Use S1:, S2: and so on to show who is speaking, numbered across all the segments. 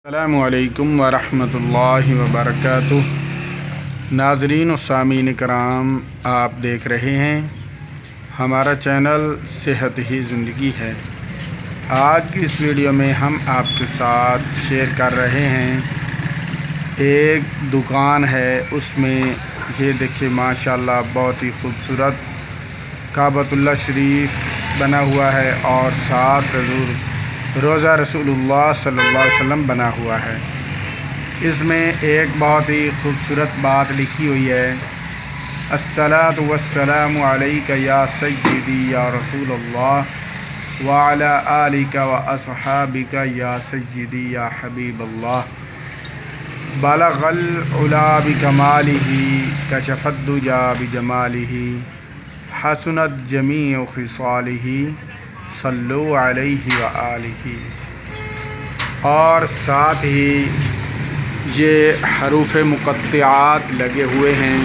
S1: السلام علیکم ورحمۃ اللہ وبرکاتہ۔ ناظرین و سامعین کرام، آپ دیکھ رہے ہیں ہمارا چینل صحت ہی زندگی ہے۔ آج کی اس ویڈیو میں ہم آپ کے ساتھ شیئر کر رہے ہیں، ایک دکان ہے، اس میں یہ دیکھیں ماشاءاللہ بہت ہی خوبصورت کعبۃ اللہ شریف بنا ہوا ہے اور ساتھ روضہ رسول اللہ صلی اللہ علیہ وسلم بنا ہوا ہے۔ اس میں ایک بہت ہی خوبصورت بات لکھی ہوئی ہے، الصلاۃ والسلام علیک یا سیدی یا رسول اللہ وعلی آلک و اصحابک یا سیدی یا حبیب اللہ، بلغ العلا بکمالہ کشف الدجی بجمالہ، حسنت جمیع خصالہ، صلو علیہ وآلہ۔ اور ساتھ ہی یہ حروف مقطعات لگے ہوئے ہیں،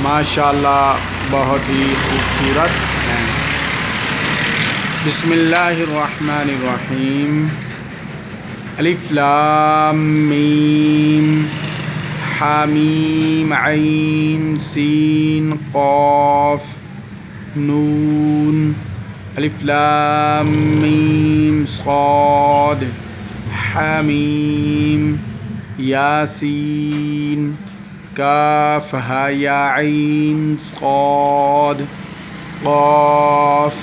S1: ماشاءاللہ بہت ہی خوبصورت ہیں۔ بسم اللہ الرحمن الرحیم، الف لام میم حامیم عین سین قاف نون، الف لام میم صاد حامیم یاسین کاف ہا یا عین صاد قاف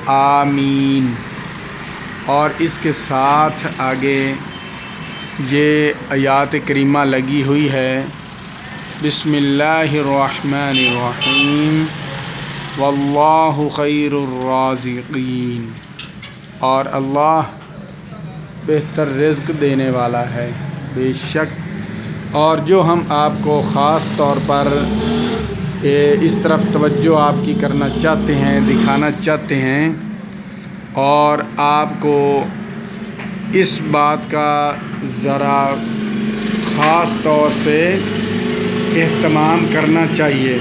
S1: آمین۔ اور اس کے ساتھ آگے یہ آیات کریمہ لگی ہوئی ہے، بسم اللہ الرحمن الرحیم واللہ خیر الرازقین، اور اللہ بہتر رزق دینے والا ہے بے شک۔ اور جو ہم آپ کو خاص طور پر اس طرف توجہ آپ کی کرنا چاہتے ہیں، دکھانا چاہتے ہیں، اور آپ کو اس بات کا ذرا خاص طور سے اہتمام کرنا چاہیے،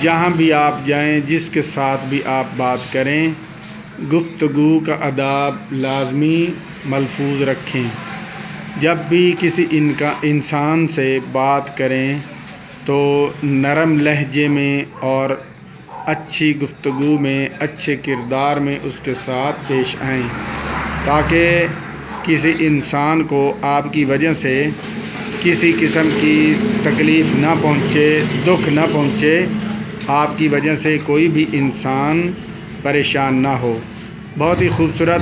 S1: جہاں بھی آپ جائیں، جس کے ساتھ بھی آپ بات کریں، گفتگو کا آداب لازمی ملفوظ رکھیں۔ جب بھی کسی انسان سے بات کریں تو نرم لہجے میں اور اچھی گفتگو میں، اچھے کردار میں اس کے ساتھ پیش آئیں، تاکہ کسی انسان کو آپ کی وجہ سے کسی قسم کی تکلیف نہ پہنچے، دکھ نہ پہنچے، آپ کی وجہ سے کوئی بھی انسان پریشان نہ ہو۔ بہت ہی خوبصورت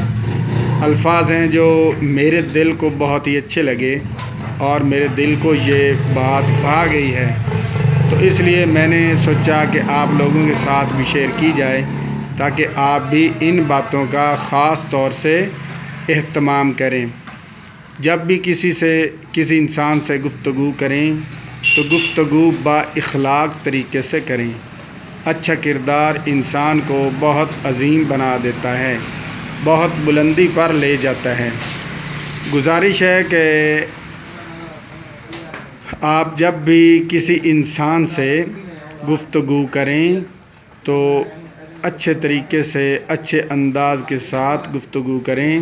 S1: الفاظ ہیں جو میرے دل کو بہت ہی اچھے لگے، اور میرے دل کو یہ بات بھا گئی ہے، تو اس لیے میں نے سوچا کہ آپ لوگوں کے ساتھ بھی شیئر کی جائے، تاکہ آپ بھی ان باتوں کا خاص طور سے اہتمام کریں۔ جب بھی کسی انسان سے گفتگو کریں تو گفتگو با اخلاق طریقے سے کریں۔ اچھا کردار انسان کو بہت عظیم بنا دیتا ہے، بہت بلندی پر لے جاتا ہے۔ گزارش ہے کہ آپ جب بھی کسی انسان سے گفتگو کریں تو اچھے طریقے سے، اچھے انداز کے ساتھ گفتگو کریں،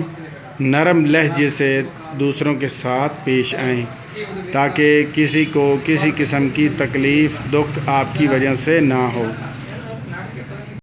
S1: نرم لہجے سے دوسروں کے ساتھ پیش آئیں، تاکہ کسی کو کسی قسم کی تکلیف، دکھ آپ کی وجہ سے نہ ہو۔